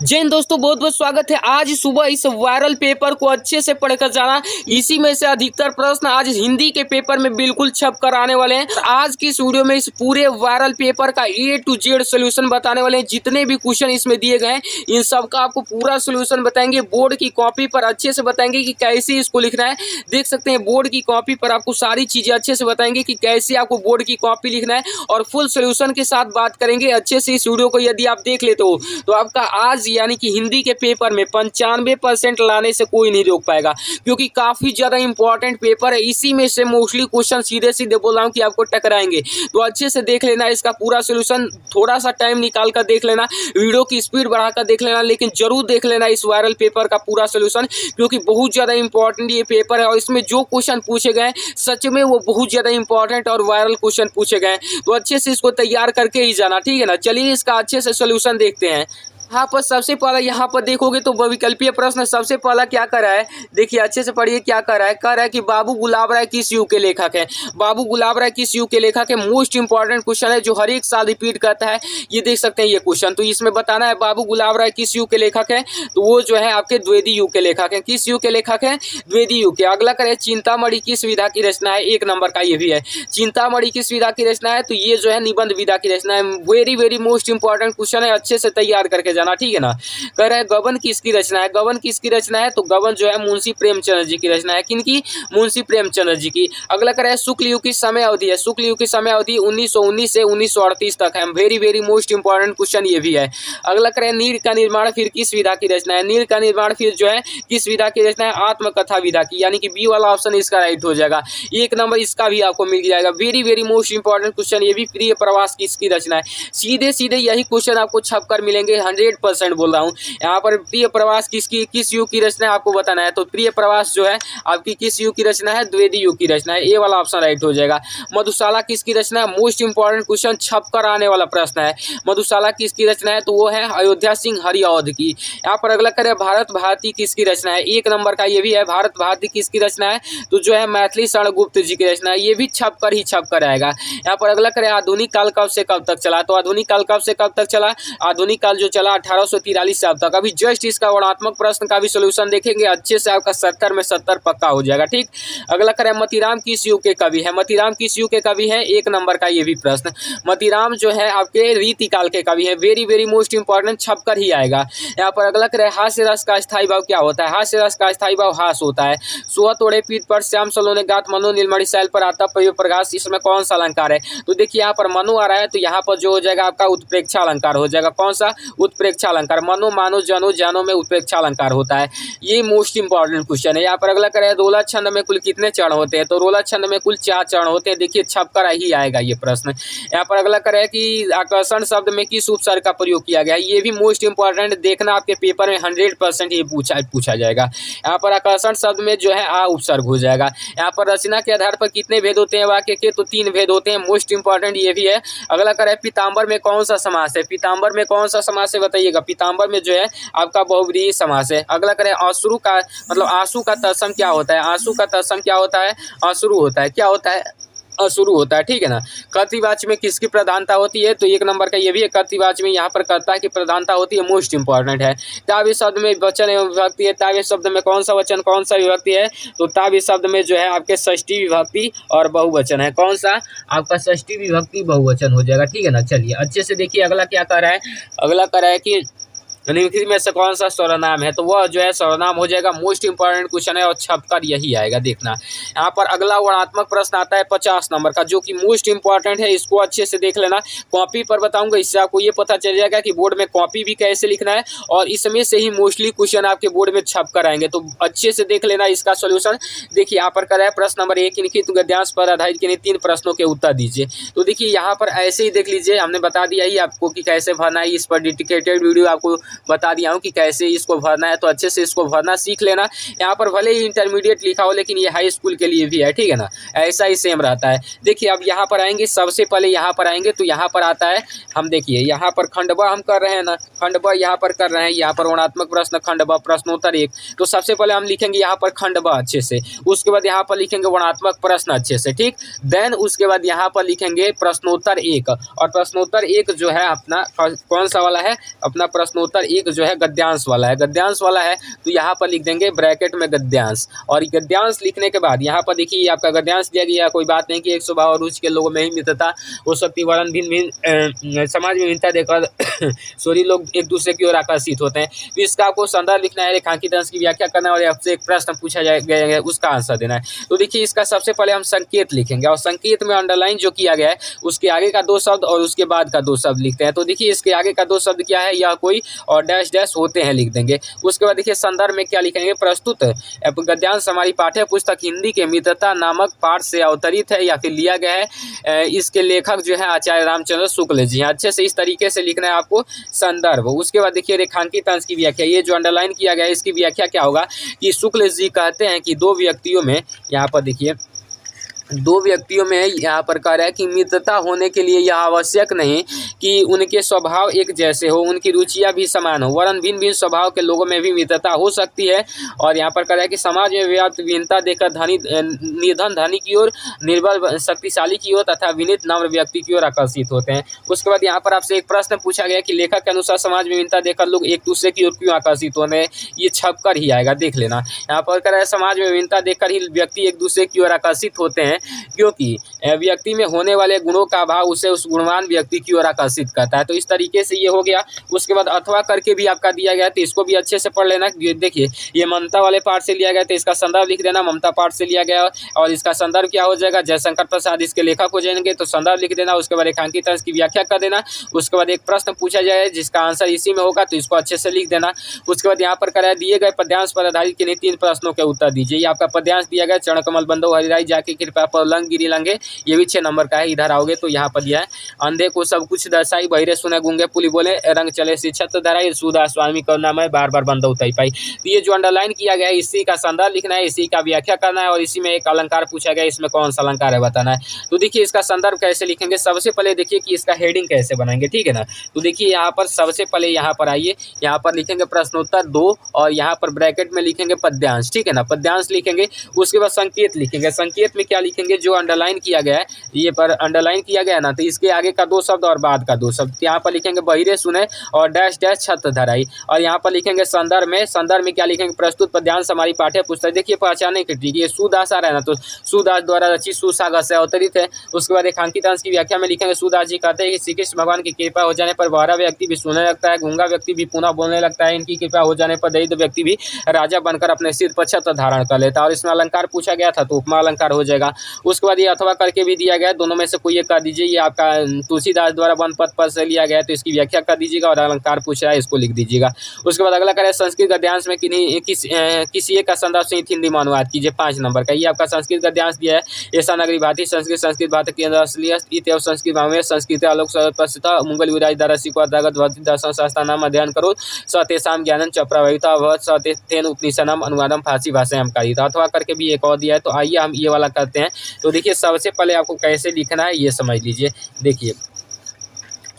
जय हिंद दोस्तों, बहुत बहुत स्वागत है। आज सुबह इस वायरल पेपर को अच्छे से पढ़कर जाना। इसी में से अधिकतर प्रश्न आज हिंदी के पेपर में बिल्कुल छप कर आने वाले हैं। आज की इस वीडियो में इस पूरे वायरल पेपर का A to Z सोल्यूशन बताने वाले हैं। जितने भी क्वेश्चन इसमें दिए गए हैं इन सब का आपको पूरा सोल्यूशन बताएंगे। बोर्ड की कॉपी पर अच्छे से बताएंगे कि कैसे इसको लिखना है। देख सकते हैं बोर्ड की कॉपी पर आपको सारी चीजें अच्छे से बताएंगे कि कैसे आपको बोर्ड की कॉपी लिखना है और फुल सोल्यूशन के साथ बात करेंगे। अच्छे से इस वीडियो को यदि आप देख लेते हो तो आपका आज यानी कि हिंदी के पेपर में 95% लाने से कोई नहीं रोक पाएगा, क्योंकि काफी ज्यादा इंपॉर्टेंट पेपर है। इसी में से मोस्टली क्वेश्चन सीधे सीधे बोल रहा हूँ कि आपको टकराएंगे। तो अच्छे से देख लेना इसका पूरा सोल्यूशन। थोड़ा सा टाइम निकाल कर देख लेना, वीडियो की स्पीड बढ़ाकर देख लेना, लेकिन जरूर देख लेना इस वायरल पेपर का पूरा सोल्यूशन, क्योंकि बहुत ज्यादा इंपॉर्टेंट ये पेपर है। और इसमें जो क्वेश्चन पूछे गए सच में वो बहुत ज्यादा इंपॉर्टेंट और वायरल क्वेश्चन पूछे गए। तो अच्छे से इसको तैयार करके ही जाना, ठीक है ना। चलिए इसका अच्छे से सोल्यूशन देखते हैं। यहाँ पर सबसे पहला यहाँ पर देखोगे तो विकल्पीय प्रश्न सबसे पहला क्या कर रहा है, देखिए अच्छे से पढ़िए क्या कर रहा है कि बाबू गुलाब राय किस युग के लेखक है। बाबू गुलाब राय किस युग के लेखक है, मोस्ट इंपॉर्टेंट क्वेश्चन है जो हर एक साल रिपीट करता है। ये देख सकते हैं ये क्वेश्चन। तो इसमें बताना है बाबू गुलाब राय किस युग के लेखक है, तो वो जो है आपके द्विवेदी युग के लेखक है। किस युग के लेखक है, द्विवेदी युग के। अगला करे चिंतामणि किस विधा की रचना है, 1 नंबर का ये भी है। चिंतामणि किस विधा की रचना है, तो ये जो है निबंध विधा की रचना है। Very very most important question है, अच्छे से तैयार करके जाना, ठीक है ना। कह रहे हैं गबन किसकी रचना है, गबन किसकी रचना है, तो गबन जो है मुंशी प्रेमचंद्र जी की रचना है। किनकी, मुंशी प्रेमचंद्र जी की। अगला कह रहे हैं शुक्ल युग की समय अवधि है, शुक्ल युग की समय अवधि 1919 से 1938 तक है। Very very most important question ये भी है। अगला कह रहे हैं नीर का निर्माण फिर किस विधा की रचना है, नीर का निर्माण फिर जो है किस विधा की रचना है, आत्मकथा विधा की, यानी कि बी वाला ऑप्शन इसका राइट हो जाएगा। 1 नंबर इसका भी आपको मिल जाएगा। Very very most important question ये भी। प्रिय प्रवास किसकी रचना है, सीधे सीधे यही क्वेश्चन आपको छप कर मिलेंगे। 100% बोल रहा हूँ। यहाँ पर प्रिय प्रवास किसकी, किस युग की रचना है आपको बताना है। तो प्रिय प्रवास जो है आपकी किस युग की रचना है, द्विवेदी युग की रचना है। ए वाला ऑप्शन राइट हो जाएगा। मधुशाला किसकी रचना है, मोस्ट इंपॉर्टेंट क्वेश्चन छप कर आने वाला प्रश्न है। मधुशाला किसकी रचना है, तो वो है अयोध्या सिंह हरिऔध की। यहाँ पर अगला करें भारत भारती किसकी रचना है, 1 नंबर का ये भी है। भारत भारती किसकी रचना है, तो जो है मैथिली शरण गुप्त जी की रचना है। ये भी छप कर आएगा। यहाँ पर अगला करें आधुनिक काल कब से कब तक चला, तो आधुनिक काल कब से कब तक चला, आधुनिक काल जो चला 1843 से अब तक। अभी जस्ट इसका वर्णात्मक प्रश्न का भी सोल्यूशन देखेंगे, अच्छे से आपका 70 में 70 पक्का हो जाएगा, ठीक। अगला करें मतीराम किस युग के कवि है, मतीराम किस युग के कवि है, 1 नंबर का ये भी प्रश्न। मतीराम जो है आपके रीतिकाल के कवि है। वेरी वेरी मोस्ट इंपॉर्टेंट छप कर ही आएगा। यहाँ पर अगला करें हास्य रस का स्थायी भाव क्या होता है, हास्य रस का स्थायी भाव हास होता है। सुआ तोड़े पीठ पर श्याम सलोने गात मनो नीलमणि शैल पर आता पयो प्रकाश, इसमें कौन सा अलंकार है, तो देखिए यहाँ पर मनो आ रहा है, तो यहाँ पर जो हो जाएगा आपका उत्प्रेक्षा अलंकार हो जाएगा। कौन सा, उत्प्रेक्षा अलंकार। मनो मानो जनो जानो में उत्प्रेक्षा अलंकार होता है। ये मोस्ट इंपॉर्टेंट क्वेश्चन है। यहाँ पर अगला करें रोला छंद में कुल कितने चरण होते हैं, तो रोला छंद में कुल 4 चरण होते हैं। देखिए छप कर ही आएगा ये प्रश्न। यहाँ पर अगला करें कि आकर्षण शब्द में किस उपसर्ग का प्रयोग किया गया है, ये भी मोस्ट इंपॉर्टेंट देखना, आपके पेपर में 100% ये पूछा जाएगा। यहाँ पर आकर्षण शब्द में जो है आ उपसर्ग हो जाएगा। यहाँ पर रचना के आधार पर कितने भेद होते हैं वाक्य के, तो 3 भेद होते हैं। मोस्ट इंपॉर्टेंट ये भी है। अगला करें पीताम्बर में कौन सा समास है, पीताम्बर में कौन सा समास है बताइएगा। पीताम्बर में जो है आपका बहुव्रीहि समास है। अगला करें अश्रु का मतलब आंसू का तत्सम क्या होता है, आंसू का तत्सम क्या होता है, अश्रु होता है। क्या होता है, अश्रु होता है, ठीक है ना। कर्तृवाच्य में किसकी प्रधानता होती है, तो 1 नंबर का ये भी है। कर्तृवाच्य में यहाँ पर कर्ता की प्रधानता होती है, मोस्ट इंपॉर्टेंट है। ताव्य शब्द में वचन एवं विभक्ति है, ताव्य शब्द में कौन सा वचन कौन सा विभक्ति है, तो ताव्य शब्द में जो है आपके षष्ठी विभक्ति और बहुवचन है। कौन सा, आपका षष्ठी विभक्ति बहुवचन हो जाएगा, ठीक है ना। चलिए अच्छे से देखिए अगला क्या कर रहा है। अगला कर रहा है कि निम्नलिखित में से कौन सा सर्वनाम है, तो वह जो है सर्वनाम हो जाएगा। मोस्ट इंपॉर्टेंट क्वेश्चन है और छपकर यही आएगा, देखना। यहाँ पर अगला वर्णात्मक प्रश्न आता है 50 नंबर का, जो कि मोस्ट इंपॉर्टेंट है। इसको अच्छे से देख लेना, कॉपी पर बताऊंगा, इससे आपको ये पता चल जाएगा कि बोर्ड में कॉपी भी कैसे लिखना है, और इसमें से ही मोस्टली क्वेश्चन आपके बोर्ड में छप कर आएंगे। तो अच्छे से देख लेना इसका सोल्यूशन। देखिए यहाँ पर कर है प्रश्न नंबर 1, निम्नलिखित गद्यांश पर आधारित किन्हीं 3 प्रश्नों के उत्तर दीजिए। तो देखिए यहाँ पर ऐसे ही देख लीजिए, हमने बता दिया ही आपको कि कैसे भरना है। इस पर डेडिकेटेड वीडियो आपको बता दिया हूँ कि कैसे इसको भरना है, तो अच्छे से इसको भरना सीख लेना। यहाँ पर भले ही इंटरमीडिएट लिखा हो, लेकिन ये हाई स्कूल के लिए भी है, ठीक है ना। ऐसा ही सेम रहता है। देखिए अब यहाँ पर आएंगे, सबसे पहले यहाँ पर आएंगे तो यहाँ पर आता है, हम देखिए यहाँ पर खंडवा हम कर रहे हैं ना, खंडवा यहाँ पर कर रहे हैं। यहाँ पर वर्णात्मक प्रश्न खंडवा प्रश्नोत्तर 1, तो सबसे पहले हम लिखेंगे यहाँ पर खंडवा अच्छे से, उसके बाद यहाँ पर लिखेंगे वर्णात्मक प्रश्न अच्छे से, ठीक। देन उसके बाद यहाँ पर लिखेंगे प्रश्नोत्तर 1, और प्रश्नोत्तर 1 जो है अपना कौन सा वाला है, अपना प्रश्नोत्तर उत्तर एक जो है गद्यांश वाला है। गद्यांश वाला है तो यहाँ पर लिख देंगे ब्रैकेट में गद्यांश। और गद्यांश लिखने के बाद यहाँ पर देखिए आपका गद्यांश दिया गया, कोई बात नहीं कि एक स्वभाव और रुचि के लोगों में ही मित्रता हो सकती, वर्ण भिन्न समाज में भिन्नता देखकर सॉरी लोग एक दूसरे की ओर आकर्षित होते हैं। तो इसका आपको संदर्भ लिखना है, रेखांकित अंश की व्याख्या करना है और आपसे एक प्रश्न पूछा गया है उसका आंसर देना है। तो देखिए इसका सबसे पहले हम संकेत लिखेंगे और संकेत में अंडरलाइन जो किया गया है उसके आगे का दो शब्द और उसके बाद का दो शब्द लिखते हैं। तो देखिए इसके आगे का दो शब्द क्या है, यह कोई और डैश डैश होते हैं लिख देंगे। उसके बाद देखिए संदर्भ में क्या लिखेंगे, प्रस्तुत गद्यांश हमारी पाठ्य पुस्तक हिंदी के मित्रता नामक पाठ से अवतरित है या फिर लिया गया है। इसके लेखक जो है आचार्य रामचंद्र शुक्ल जी। अच्छे से इस तरीके से लिखना है आपको संदर्भ। उसके बाद देखिए रेखांकित अंश की व्याख्या, ये जो अंडरलाइन किया गया है इसकी व्याख्या क्या होगा कि शुक्ल जी कहते हैं कि दो व्यक्तियों में, यहाँ पर देखिए दो व्यक्तियों में यहाँ पर कह रहा है कि मित्रता होने के लिए यह आवश्यक नहीं कि उनके स्वभाव एक जैसे हो, उनकी रुचियाँ भी समान हो, वरन भिन्न भिन्न स्वभाव के लोगों में भी मित्रता हो सकती है। और यहाँ पर कह रहा है कि समाज में व्याप्त भिन्नता देखकर निर्धन धनी की ओर, निर्बल शक्तिशाली की ओर तथा विनीत नम्र व्यक्ति की ओर आकर्षित होते हैं। उसके बाद यहाँ पर आपसे एक प्रश्न पूछा गया कि लेखक के अनुसार समाज में भिन्नता देखकर लोग एक दूसरे की ओर क्यों आकर्षित होते हैं, ये छप कर ही आएगा, देख लेना। यहाँ पर कह रहा है समाज में भिन्नता देखकर ही व्यक्ति एक दूसरे की ओर आकर्षित होते हैं क्योंकि व्यक्ति में होने वाले गुणों का अभाव उसे उस गुणवान व्यक्ति की ओर आकर्षित करता है। तो इस तरीके से ये हो गया। उसके बाद अथवा करके भी आपका दिया गया, तो इसको भी अच्छे से पढ़ लेना। देखिए ये ममता वाले पाठ से लिया गया, तो इसका संदर्भ लिख देना, ममता पाठ से लिया गया और इसका संदर्भ क्या हो जाएगा, जयशंकर प्रसाद इसके लेखक हो जाएंगे, तो संदर्भ लिख देना। उसके बाद रेखांकित अंश की व्याख्या कर देना। उसके बाद एक प्रश्न पूछा जाए जिसका आंसर इसी में होगा, तो इसको अच्छे से लिख देना। उसके बाद यहाँ पर कराया दिए गए पद्यांश पर आधारित किन्हीं 3 प्रश्नों के उत्तर दीजिए। ये आपका पद्यांश दिया गया, चरण कमल बंदो हरिराई जाके कृपा पर लंग गिरी लंगे, ये भी 6 नंबर का है। इधर आओगे तो यहाँ पर दिया है, अंधे को सब कुछ दर्शाई, बहिरे सुने गूंगे पुली बोले, रंग चले शिक्षक धराई, सुधा स्वामी करना मैं बार बार बंद होता ही पाई। तो ये जो अंडरलाइन किया गया है इसी का संदर्भ लिखना है, इसी का व्याख्या करना है और इसी में एक अलंकार पूछा गया, इसमें कौन सा अलंकार है बताना है। तो देखिए इसका संदर्भ कैसे लिखेंगे, सबसे पहले देखिए कि इसका हेडिंग कैसे बनाएंगे, ठीक है ना। तो देखिए यहाँ पर सबसे पहले यहाँ पर आइए, यहाँ पर लिखेंगे प्रश्नोत्तर 2 और यहाँ पर ब्रैकेट में लिखेंगे पद्यांश, ठीक है ना, पद्यांश लिखेंगे। उसके बाद संकेत लिखेंगे, संकेत में क्या लिखेंगे, जो अंडरलाइन किया गया है, ये पर अंडरलाइन किया गया ना, तो इसके आगे का 2 शब्द और बाद का 2 शब्द। यहाँ पर लिखेंगे बहिरे सुने और डैश डैश छत धराई। और यहाँ पर लिखेंगे संदर्भ में, संदर्भ में क्या लिखेंगे, प्रस्तुत पद्यांश हमारी पाठ्य पुस्तक। देखिए पहचाने की ट्रिक, ये सुदास आ रहा है ना, तो सुदास द्वारा रचित सुसागर से अवतरित है। उसके बाद रेखांकित अंश की व्याख्या में लिखेंगे सुदास जी कहते हैं कि श्री कृष्ण भगवान की कृपा हो जाने पर बहरा व्यक्ति भी सुनने लगता है, गूंगा व्यक्ति भी पुनः बोलने लगता है, इनकी कृपा हो जाने पर दरिद्र व्यक्ति भी राजा बनकर अपने सिर पर छत्र धारण कर लेता है। और इसमें अलंकार पूछा गया था तो उपमा अलंकार हो जाएगा। उसके बाद ये अथवा करके भी दिया गया, दोनों में से कोई एक कर दीजिए। ये आपका तुलसीदास द्वारा वन पद पर से लिया गया, तो इसकी व्याख्या कर दीजिएगा और अलंकार पूछ रहा है इसको लिख दीजिएगा। उसके बाद अगला करें संस्कृत गद्यांश में किसी एक का संदर्भ से हिंदी में अनुवाद कीजिए, 5 नंबर का। ये आपका संस्कृत गद्यांश दिया है, ऐसा नगरी भाती संस्कृत, संस्कृत भात केंद्र असलियत संस्कृत भाव संस्कृत आलोक प्रसिद्ध मंगल विराज दारसी को अदागत दर्शन शास्त्र नाम अध्ययन करो सतेषाम ज्ञानम चप्रवहिता भवत् सतेन उपनिषदम अनुवादम फारसी भाषा कारित। अथवा करके भी एक और दिया है, तो आइए हम ये वाला करते हैं। तो देखिए सबसे पहले आपको कैसे लिखना है ये समझ लीजिए। देखिए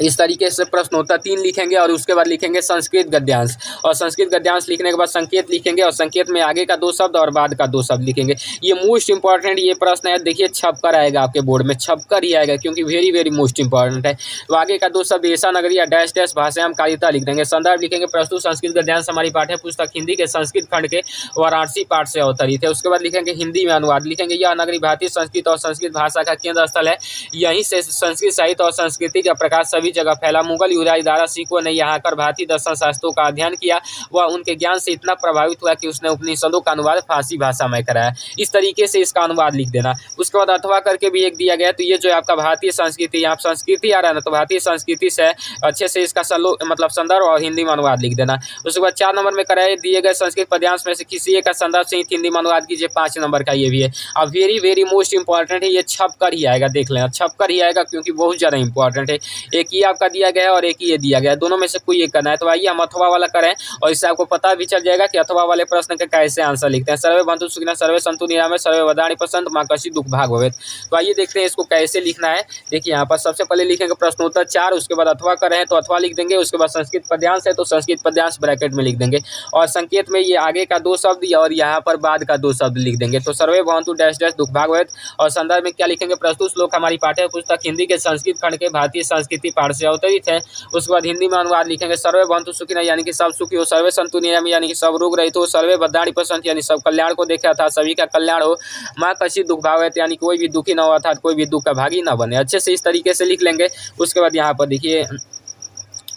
इस तरीके से प्रश्नोत्तर 3 लिखेंगे और उसके बाद लिखेंगे संस्कृत गद्यांश। और संस्कृत गद्यांश लिखने के बाद संकेत लिखेंगे और संकेत में आगे का 2 शब्द और बाद का 2 शब्द लिखेंगे। ये मोस्ट इंपॉर्टेंट ये प्रश्न है, देखिए छप कर आएगा आपके बोर्ड में, छप कर ही आएगा क्योंकि वेरी मोस्ट इंपॉर्टेंट है। तो आगे का 2 शब्द ऐसा नगरी या डैश डैश भाषायाम कारिता लिख देंगे। संदर्भ लिखेंगे प्रस्तुत संस्कृत गद्यांश हमारी पाठ्य पुस्तक हिंदी के संस्कृत खंड के वाराणसी पाठ से अवतरित है। उसके बाद लिखेंगे हिंदी में अनुवाद लिखेंगे, यह नगरी भारतीय संस्कृत और संस्कृत भाषा का केंद्र स्थल है, यहीं से संस्कृत साहित्य और संस्कृति का प्रकाश सभी जगह फैला। मुगल युवराज दारा सिकोह ने यहाँ आकर भारतीय दर्शन शास्त्रों का अध्ययन किया, वह उनके ज्ञान से इतना प्रभावित हुआ कि उसने उपनिषदों का अनुवाद फारसी भाषा में कराया। इस तरीके से इसका अनुवाद लिख देना। उसके बाद अथवा करके भी एक दिया गया, तो ये जो आपका भारतीय संस्कृति, यहाँ संस्कृति आ रहा है ना, तो भारतीय संस्कृति से अच्छे से इसका मतलब संदर्भ और हिंदी में अनुवाद लिख देना। उसके बाद 4 नंबर में कराए दिए गए संस्कृत पद्यांश में से किसी एक का संदर्भ से हिंदी में अनुवाद कीजिए, 5 नंबर का ये भी है। अब वेरी मोस्ट इंपॉर्टेंट है, ये छप कर ही आएगा, देख लेना छप कर ही आएगा क्योंकि बहुत ज़्यादा इंपॉर्टेंट है। एक ये आपका दिया गया है और एक ये दिया गया, दोनों में से कोई एक करना है। तो आइए हम अथवा वाला करें और इससे आपको पता भी चल जाएगा कि अथवा वाले प्रश्न का कैसे आंसर लिखते हैं। सर्वे बंधु सुखिनः सर्वे सन्तु निरामय सर्वे वदानि पसंत माँ कसी दुख भाग भवेत्। तो आइए देखते हैं इसको कैसे लिखना है। देखिए यहाँ पर सबसे पहले लिखेंगे प्रश्नोत्तर 4, उसके बाद अथवा कर रहे हैं तो अथवा लिख देंगे। उसके बाद संस्कृत पद्यांश है तो संस्कृत पद्यांश ब्रैकेट में लिख देंगे और संकेत में ये आगे का 2 शब्द और यहाँ पर बाद का 2 शब्द लिख देंगे। तो सर्वे भवन्तु डैश डैश दुख भाग भवेत्। और संदर्भ में क्या लिखेंगे, प्रस्तुत श्लोक हमारी पाठ्य पुस्तक हिंदी के संस्कृत खंड के भारतीय संस्कृति बाढ़ से अवतरित है। उसके बाद हिंदी में अनुवाद लिखेंगे सर्वे भवन्तु सुखिनः यानी कि सब सुखी हो, सर्वे सन्तु निरामयाः यानी कि सब रोग रहित हो, सर्वे भद्राणि पश्यन्तु यानी सब कल्याण को देखे अर्थात सभी का कल्याण हो, माँ कश्चित् दुःख भावयत् यानी कोई भी दुखी न हो अर्थात कोई भी दुःख का भागी न बने। अच्छे से इस तरीके से लिख लेंगे। उसके बाद यहाँ पर देखिए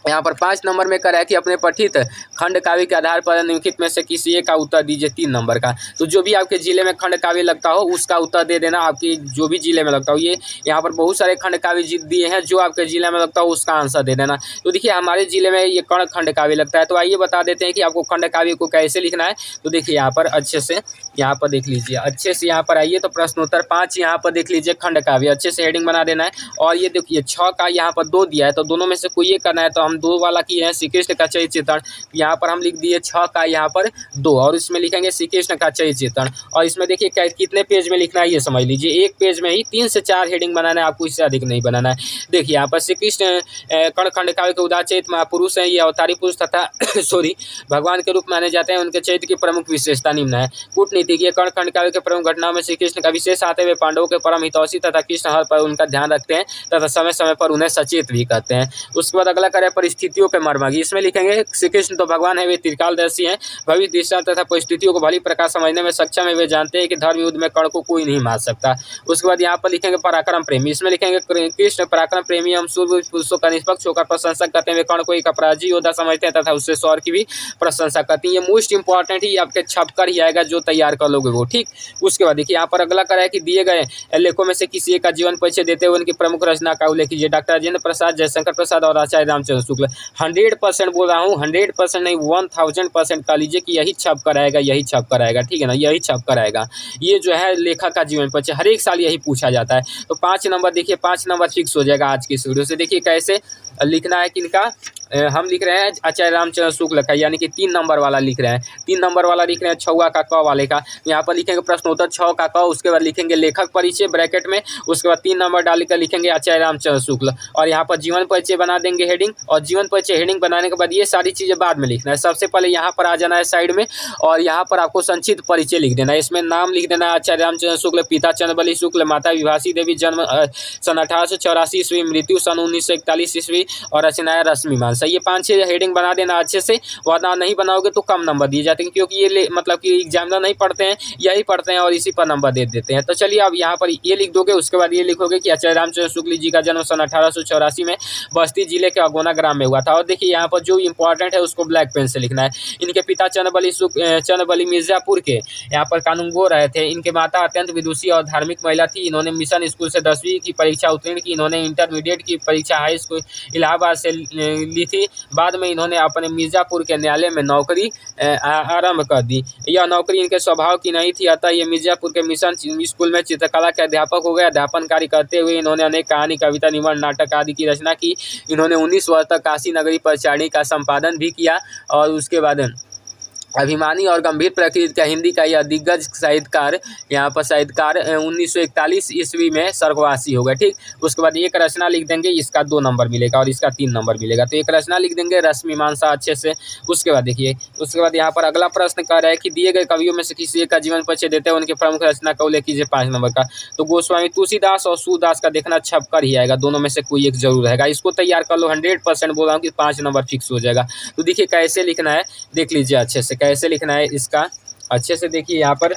यहाँ पर 5 नंबर में करा है कि अपने पठित खंड काव्य के आधार पर निम्नलिखित में से किसी एक का उत्तर दीजिए 3 नंबर का। तो जो भी आपके जिले में खंड काव्य लगता हो उसका उत्तर दे देना, आपकी जो भी जिले में लगता हो। ये यहाँ पर बहुत सारे खंड काव्य दिए हैं, जो आपके जिले में लगता हो उसका आंसर दे देना। तो देखिए हमारे जिले में ये कर्ण खंड काव्य लगता है, तो आइए बता देते हैं कि आपको खंड काव्य को कैसे लिखना है। तो देखिए यहाँ पर अच्छे से यहाँ पर देख लीजिए, अच्छे से यहाँ पर आइए तो प्रश्नोत्तर 5 यहाँ पर देख लीजिए खंड काव्य, अच्छे से हेडिंग बना देना है। और ये देखिए 6 का यहाँ पर 2 दिया है, तो दोनों में से कोई एक करना है, तो हम 2 वाला किए हैं श्री कृष्ण का चरित्र चित्रण। यहाँ पर हम लिख दिए 6 का यहाँ पर 2 और इसमें लिखेंगे श्री कृष्ण का चरित्र चित्रण। और इसमें देखिए कितने पेज में लिखना है ये समझ लीजिए, एक पेज में ही 3 से 4 हेडिंग बनाना है, आपको इससे अधिक नहीं बनाना है। देखिए यहाँ पर श्री कृष्ण कर्ण खंड काव्य के उदारचरित महापुरुष हैं, ये अवतारी पुरुष तथा भगवान के रूप में माने जाते हैं। उनके चरित्र की प्रमुख विशेषता निम्न है। कूटनीति ये कर्ण खंड काव्य के प्रमुख घटनाओं में श्री कृष्ण का विशेष आते हुए पांडवों के परम हितैषी तथा कृष्ण हर पर उनका ध्यान रखते हैं तथा समय समय पर उन्हें सचेत भी करते हैं। उसके बाद अगला करें परिस्थितियों के मर्मज्ञ, इसमें लिखेंगे श्री कृष्ण तो भगवान है, वे त्रिकालदर्शी हैं, भविष्य दिशा तथा परिस्थितियों को भली प्रकार समझने में सक्षम है, वे जानते हैं कि धर्म युद्ध में कर्ण को कोई नहीं मार सकता। उसके बाद यहाँ पर लिखेंगे पराक्रम प्रेमी, इसमें लिखेंगे कृष्ण पराक्रम प्रेमी हम सूर्य पुरुषों का निष्पक्ष होकर प्रशंसा करते हैं, वे कर्ण को एक अपराधी योद्धा समझते हैं तथा उससे शौर्य की भी प्रशंसा करती है। ये मोस्ट इंपॉर्टेंट ही आपके छप कर ही आएगा, जो तैयार कर लोगे वो, ठीक। उसके बाद देखिए यहाँ पर अगला करा है कि दिए गए लेखों में से किसी एक का जीवन परिचय देते हुए उनकी प्रमुख रचना का उल्लेख कीजिए। डॉक्टर राजेंद्र प्रसाद, जयशंकर प्रसाद और आचार्य रामचंद्र शुक्ल। 100% बोल रहा हूँ, 100% नहीं 1000% कह लीजिए कि यही छप कर आएगा, यही छप कर आएगा, ठीक है ना, यही छप कर आएगा। ये जो है लेखक का जीवन परिचय हर एक साल यही पूछा जाता है। तो 5 नंबर देखिए, 5 नंबर फिक्स हो जाएगा आज की इस वीडियो से। देखिए कैसे लिखना है किनका, हम लिख रहे हैं आचार्य रामचंद्र शुक्ल का, यानी कि 3 नंबर वाला लिख रहे हैं, 3 नंबर वाला लिख रहे हैं 6 का क वाले का। यहाँ पर लिखेंगे प्रश्नोत्तर 6 का क, उसके बाद लिखेंगे लेखक परिचय ब्रैकेट में, उसके बाद 3 नंबर डालकर लिखेंगे आचार्य रामचंद्र शुक्ल और यहाँ पर जीवन परिचय बना देंगे हेडिंग। और जीवन परिचय हेडिंग बनाने के बाद ये सारी चीज़ें बाद में लिखना है। सबसे पहले यहाँ पर आ जाना है साइड में और यहाँ पर आपको संक्षिप्त परिचय लिख देना है। इसमें नाम लिख देना है आचार्य रामचंद्र शुक्ल, पिता चंद्रबली शुक्ल, माता विभासी देवी, जन्म सन 1884 ईस्वी, मृत्यु सन 1941 ईस्वी और रचनाएं रश्मि मानसा। ये 5-6 हेडिंग बना देना अच्छे से, वरना नहीं बनाओगे तो कम नंबर दिए जाते हैं, क्योंकि ये मतलब कि एग्जामिनर नहीं पढ़ते हैं, यही पढ़ते हैं और इसी पर नंबर दे देते हैं। तो चलिए अब यहाँ पर ये लिख दोगे, उसके बाद ये लिखोगे कि आचार्य रामचंद्र शुक्ल जी का जन्म सन 1884 में बस्ती जिले के अगोना ग्राम में हुआ था। और देखिए यहाँ पर जो इंपॉर्टेंट है उसको ब्लैक पेन से लिखना है। इनके पिता चंद्रबली मिर्जापुर के यहाँ पर कानूनगो रहे थे। इनके माता अत्यंत विदुषी और धार्मिक महिला थी। इन्होंने मिशन स्कूल से 10वीं की परीक्षा उत्तीर्ण की। इन्होंने इंटरमीडिएट की परीक्षा हाई स्कूल इलाहाबाद से ली थी। बाद में इन्होंने अपने मिर्जापुर के न्यायालय में नौकरी आरंभ कर दी। यह नौकरी इनके स्वभाव की नहीं थी, अतः ये मिर्जापुर के मिशन स्कूल में चित्रकला के अध्यापक हो गए। अध्यापन कार्य करते हुए इन्होंने अनेक कहानी, कविता, निबंध, नाटक आदि की रचना की। इन्होंने 19 वर्ष तक काशी नगरी परिचारिणी का संपादन भी किया और उसके बाद अभिमानी और गंभीर प्रकृति का हिंदी का यह दिग्गज साहित्यकार यहाँ पर साहित्यकार 1941 ईस्वी में स्वर्गवासी हो गए, ठीक। उसके बाद एक रचना लिख देंगे, इसका 2 नंबर मिलेगा और इसका 3 नंबर मिलेगा। तो एक रचना लिख देंगे रश्मि मानसा अच्छे से। उसके बाद देखिए, उसके बाद यहाँ पर अगला प्रश्न कह रहा है कि दिए गए कवियों में से किसी एक का जीवन परिचय देते हैं, उनके प्रमुख रचना का उल्लेख कीजिए 5 नंबर का। तो गोस्वामी तुलसीदास और सूरदास का देखना छप कर ही आएगा, दोनों में से कोई एक जरूर रहेगा। इसको तैयार कर लो, 100% बोल रहा हूँ कि 5 नंबर फिक्स हो जाएगा। तो देखिए कैसे लिखना है, देख लीजिए अच्छे से कैसे लिखना है इसका। अच्छे से देखिए यहाँ पर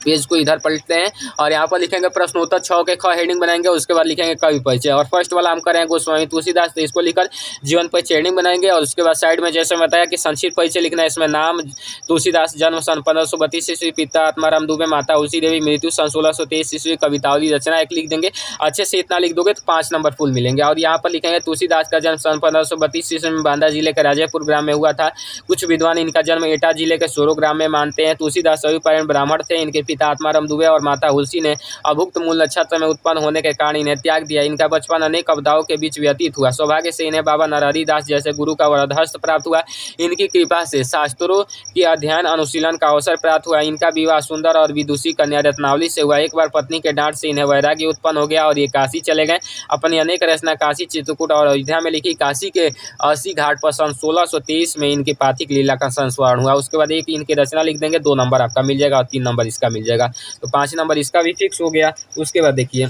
पेज को इधर पलटते हैं और यहाँ पर लिखेंगे प्रश्नोत्तर 6 के ख हेडिंग बनाएंगे। उसके बाद लिखेंगे कवि परिचय और फर्स्ट वाला हम करेंगे गोस्वामी तुलसीदास, तो इसको लिखकर जीवन परिचय हेडिंग बनाएंगे। और उसके बाद साइड में जैसे बताया कि संक्षिप्त परिचय लिखना है। इसमें नाम तुलसीदास, जन्म सन 1532 ईस्वी, पिता आत्माराम दुबे, माता उलसी देवी, मृत्यु सन 1623 ईस्वी, कवितावली रचना एक लिख देंगे। अच्छे से इतना लिख दोगे तो 5 नंबर फुल मिलेंगे। और यहाँ पर लिखेंगे तुलसीदास का जन्म सन 1532 ईस्वी में बांदा जिले के राजेपुर ग्राम में हुआ था। कुछ विद्वान इनका जन्म एटा जिले के सोरो ग्राम में मानते हैं। तुलसीदास सभी ब्राह्मण थे। इनके पिता आत्माराम दुबे और माता हुलसी ने अभुक्त मूल नक्षत्र में उत्पन्न होने के कारण इन्हें त्याग दिया। इनका बचपन अनेक आपदाओं के बीच व्यतीत हुआ। सौभाग्य से इन्हें बाबा नरहरि दास जैसे गुरु का वरदहस्त प्राप्त हुआ। इनकी कृपा से शास्त्रों की अध्ययन अनुशीलन का अवसर प्राप्त हुआ। इनका विवाह सुंदर और विदुषी कन्या रत्नावली से हुआ। एक बार पत्नी के डांट से इन्हें वैराग्य उत्पन्न हो गया और ये काशी चले गए। अपनी अनेक रचना काशी, चित्रकूट और अयोध्या में लिखी। काशी के 80 घाट पर सन 1623 में इनकी पाथिक लीला का संस्मरण हुआ। उसके बाद एक इनकी रचना लिख देंगे, 2 नंबर आपका मिल जाएगा और 3 नंबर इसका मिल जाएगा। तो 5 नंबर इसका भी फिक्स हो गया। उसके बाद देखिए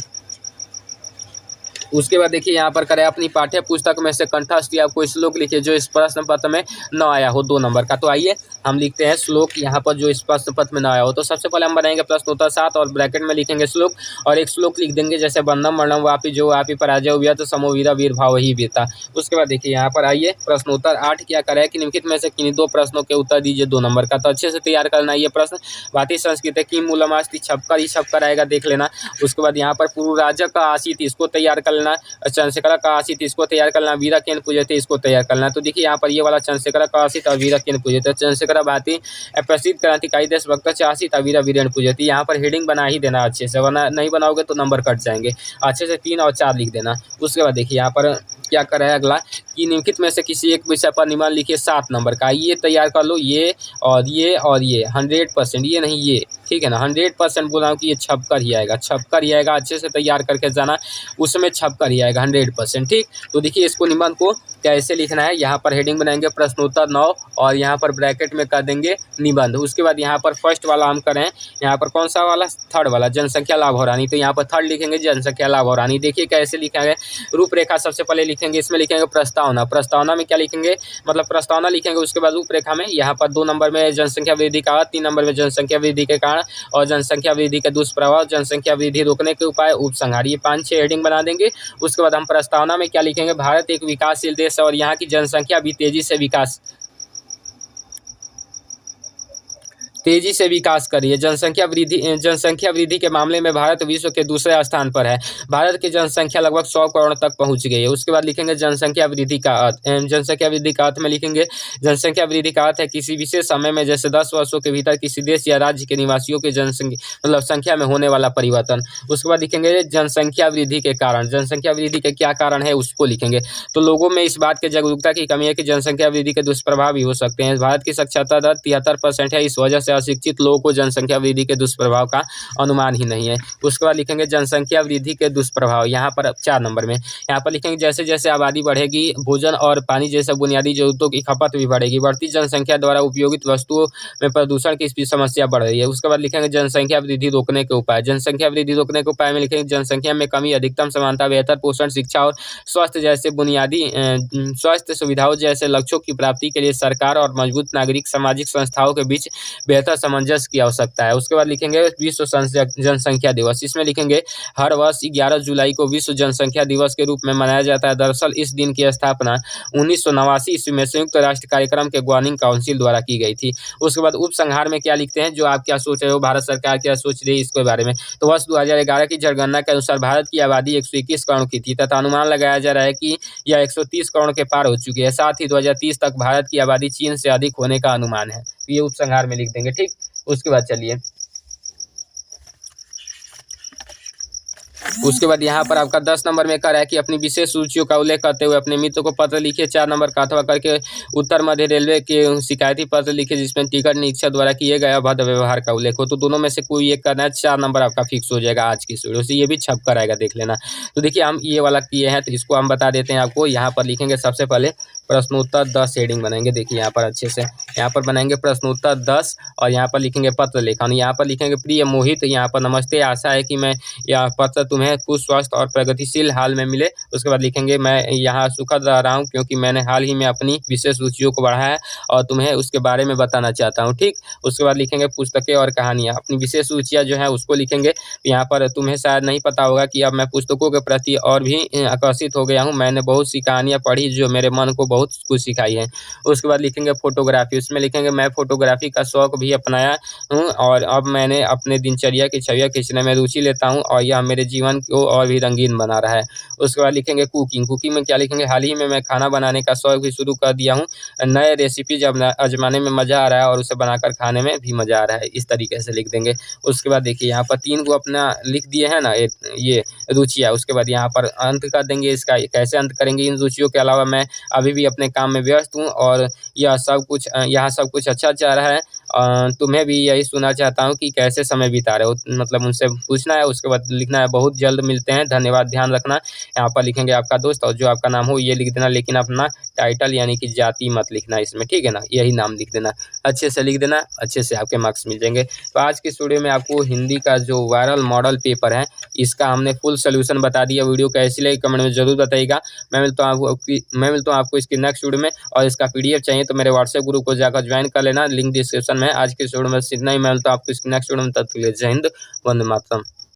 उसके बाद देखिए यहाँ पर करें अपनी पाठ्य पुस्तक में से कंठस्थ या कोई श्लोक लिखिए जो इस प्रश्न पत्र में न आया हो 2 नंबर का। तो आइए हम लिखते हैं श्लोक यहाँ पर जो इस प्रश्न पत्र में न आया हो। तो सबसे पहले हम बनाएंगे प्रश्नोत्तर 7 और ब्रैकेट में लिखेंगे श्लोक और एक श्लोक लिख देंगे जैसे बंधम वर्णम वापी जो वापी पराजय व्यत समो वीरा वीर भाव ही वीरता। उसके बाद देखिए यहाँ पर आइए प्रश्नोत्तर 8 क्या करें कि निम्नलिखित में से किन्हीं 2 प्रश्नों के उत्तर दीजिए 2 नंबर का। तो अच्छे से तैयार करना ये प्रश्न। भारतीय संस्कृति की मूलमास्ति छपकर ही छपकर आएगा देख लेना। उसके बाद यहाँ पर पूर्व राजा का आशित इसको तैयार कर लेना, चंद्रशेखर का आशित इसको तैयार करना, वीरा केन पूजते इसको तैयार करना। तो देखिए यहाँ पर ये वाला चंद्रशेखर का आशित और वीरा केन पूजते। चंद्रशेखर भारतीय प्रसिद्ध क्रांतिकारी देशभक्त चाशित वीरा वीरेन पूजते। यहाँ पर हेडिंग बना ही देना अच्छे से, वरना नहीं बनाओगे तो नंबर कट जाएंगे। अच्छे से 3 और 4 लिख देना। उसके बाद देखिए यहाँ पर क्या कर रहा है अगला कि निम्नलिखित में से किसी एक विषय पर निबंध लिखिए 7 नंबर का। ये तैयार कर लो, ये और ये और ये 100%, ये नहीं ये, ठीक है ना। 100% बोला हूँ कि ये छपकर ही आएगा, छपकर ही आएगा। अच्छे से तैयार करके जाना, उसमें छपकर ही आएगा 100%, ठीक। तो देखिए इसको निबंध को कैसे लिखना है। यहाँ पर हेडिंग बनाएंगे प्रश्नोत्तर 9 और यहाँ पर ब्रैकेट में कर देंगे निबंध। उसके बाद यहाँ पर फर्स्ट वाला हम करें, यहाँ पर कौन सा वाला, थर्ड वाला, जनसंख्या लाभ और हानि। तो यहाँ पर थर्ड लिखेंगे जनसंख्या लाभ और हानि। देखिए कैसे लिखेंगे। रूपरेखा सबसे पहले लिखेंगे, इसमें लिखेंगे प्रस्तावना। प्रस्तावना में क्या लिखेंगे, मतलब प्रस्तावना लिखेंगे। उसके बाद रूपरेखा में यहाँ पर 2 नंबर में जनसंख्या वृद्धि का, 3 नंबर में जनसंख्या वृद्धि के कारण और जनसंख्या वृद्धि के दुष्प्रभाव, जनसंख्या वृद्धि रोकने के उपाय, उपसंहार, ये 5-6 हेडिंग बना देंगे। उसके बाद हम प्रस्तावना में क्या लिखेंगे, भारत एक विकासशील देश है और यहाँ की जनसंख्या भी तेजी से विकास करी है। जनसंख्या वृद्धि के मामले में भारत विश्व के दूसरे स्थान पर है। भारत की जनसंख्या लगभग 100 करोड़ तक पहुंच गई है। उसके बाद लिखेंगे जनसंख्या वृद्धि का अर्थ। जनसंख्या वृद्धि का अर्थ में लिखेंगे जनसंख्या वृद्धि का अर्थ है किसी विशेष समय में जैसे 10 वर्षों के भीतर किसी देश या राज्य के निवासियों की संख्या में होने वाला परिवर्तन। उसके बाद लिखेंगे जनसंख्या वृद्धि के कारण। जनसंख्या वृद्धि के क्या कारण है उसको लिखेंगे। तो लोगों में इस बात की जागरूकता की कमी है कि जनसंख्या वृद्धि के दुष्प्रभाव भी हो सकते हैं। भारत की साक्षरता दर 73% है, इस वजह से अशिक्षित लोगों को जनसंख्या वृद्धि के दुष्प्रभाव का अनुमान ही नहीं है। उसके बाद लिखेंगे जनसंख्या वृद्धि के दुष्प्रभाव, यहाँ पर 4 नंबर में। यहाँ पर लिखेंगे जैसे जैसे आबादी बढ़ेगी भोजन और पानी जैसे बुनियादी जरूरतों की खपत भी बढ़ेगी। बढ़ती जनसंख्या द्वारा उपयोगित वस्तुओं में प्रदूषण की समस्या बढ़ रही है। उसके बाद लिखेंगे जनसंख्या वृद्धि रोकने के उपाय। जनसंख्या वृद्धि रोकने के उपाय में लिखेंगे जनसंख्या में कमी, अधिकतम समानता, बेहतर पोषण, शिक्षा और स्वास्थ्य जैसे बुनियादी स्वास्थ्य सुविधाओं जैसे लक्ष्यों की प्राप्ति के लिए सरकार और मजबूत नागरिक सामाजिक संस्थाओं के बीच बेहतर सामंजस्य की आवश्यकता है। उसके बाद लिखेंगे विश्व जनसंख्या दिवस। इसमें लिखेंगे हर वर्ष 11 जुलाई को विश्व जनसंख्या दिवस के रूप में मनाया जाता है। दरअसल इस दिन की स्थापना 1989 ईस्वी में संयुक्त राष्ट्र कार्यक्रम के गवर्निंग काउंसिल द्वारा की गई थी। उसके बाद उपसंहार में क्या लिखते हैं, जो आप क्या सोच रहे हो, भारत सरकार क्या सोच रही है इसके बारे में। तो वर्ष 2011 की जनगणना के अनुसार भारत की आबादी 121 करोड़ की थी तथा अनुमान लगाया जा रहा है कि यह 130 करोड़ के पार हो चुकी है। साथ ही 2030 तक भारत की आबादी चीन से अधिक होने का अनुमान है। तो ये उपसंहार में लिख देंगे, ठीक। उसके बाद चलिए उसके बाद यहाँ पर आपका 10 नंबर में कर है कि अपनी विशेष रुचियों का उल्लेख करते हुए अपने मित्र को पत्र लिखिए। 4 नंबर का अथवा करके उत्तर मध्य रेलवे के शिकायती पत्र लिखिए जिसमें टिकट निरीक्षक द्वारा किए गए अभद्र व्यवहार का उल्लेख हो। तो दोनों में से कोई एक करना है। 4 नंबर आपका फिक्स हो जाएगा आज की वीडियो से, ये भी छप कर आएगा देख लेना। तो देखिए हम ये वाला किए हैं तो इसको हम बता देते हैं आपको। यहाँ पर लिखेंगे सबसे पहले प्रश्नोत्तर 10 हेडिंग बनाएंगे। देखिए यहाँ पर अच्छे से यहाँ पर बनाएंगे प्रश्नोत्तर 10 और यहाँ पर लिखेंगे पत्र लेखन। यहाँ पर लिखेंगे प्रिय मोहित, यहाँ पर नमस्ते, आशा है कि मैं यह पत्र तुम्हें कुछ स्वस्थ और प्रगतिशील हाल में मिले। उसके बाद लिखेंगे मैं यहाँ सुखद रह रहा हूँ क्योंकि मैंने हाल ही में अपनी विशेष रुचियों को बढ़ाया है और तुम्हें उसके बारे में बताना चाहता हूँ, ठीक। उसके बाद लिखेंगे पुस्तकें और कहानियाँ। अपनी विशेष रुचियाँ जो है उसको लिखेंगे। यहाँ पर तुम्हें शायद नहीं पता होगा कि अब मैं पुस्तकों के प्रति और भी आकर्षित हो गया हूँ। मैंने बहुत सी कहानियाँ पढ़ी जो मेरे मन को बहुत कुछ सिखाई है। उसके बाद लिखेंगे फोटोग्राफी। उसमें लिखेंगे मैं फोटोग्राफी का शौक भी अपनाया हूँ और अब मैंने अपने दिनचर्या की छवियाँ खींचने में रुचि लेता हूँ और यह मेरे जीवन को और भी रंगीन बना रहा है। उसके बाद लिखेंगे कुकिंग। कुकिंग में क्या लिखेंगे, हाल ही में मैं खाना बनाने का शौक भी शुरू कर दिया हूँ। नए रेसिपी आजमाने में मज़ा आ रहा है और उसे बनाकर खाने में भी मज़ा आ रहा है। इस तरीके से लिख देंगे। उसके बाद देखिए यहाँ पर 3 को अपना लिख दिए हैं ना ये रुचियाँ। उसके बाद यहाँ पर अंत कर देंगे। इसका कैसे अंत करेंगे, इन रुचियों के अलावा मैं अभी भी अपने काम में व्यस्त हूँ और यह सब कुछ यहाँ सब कुछ अच्छा चल रहा है तुम्हें भी यही सुनना चाहता हूँ कि कैसे समय बिता रहे हो, मतलब उनसे पूछना है, उसके बाद लिखना है। बहुत जल्द मिलते हैं, धन्यवाद। ध्यान रखना, यहाँ पर लिखेंगे आपका दोस्त और जो आपका नाम हो ये लिख देना, लेकिन अपना टाइटल यानी कि जाति मत लिखना इसमें, ठीक है ना, यही नाम लिख देना, अच्छे से लिख देना, अच्छे से आपके मार्क्स मिल जाएंगे। तो आज की वीडियो में आपको हिंदी का जो वायरल मॉडल पेपर है इसका हमने फुल सोल्यूशन बता दिया। वीडियो कैसी लगी कमेंट में जरूर बताइएगा। मैं मिलता हूँ आपको इसकी नेक्स्ट वीडियो में। और इसका PDF चाहिए तो मेरे व्हाट्सएप ग्रुप को जाकर ज्वाइन कर लेना, लिंक डिस्क्रिप्शन में। आज की वीडियो में इतना ही, मैं मिलता हूँ आपको इसकी नेक्स्ट वीडियो में। तब तक के लिए जय हिंद, वंदे मातरम।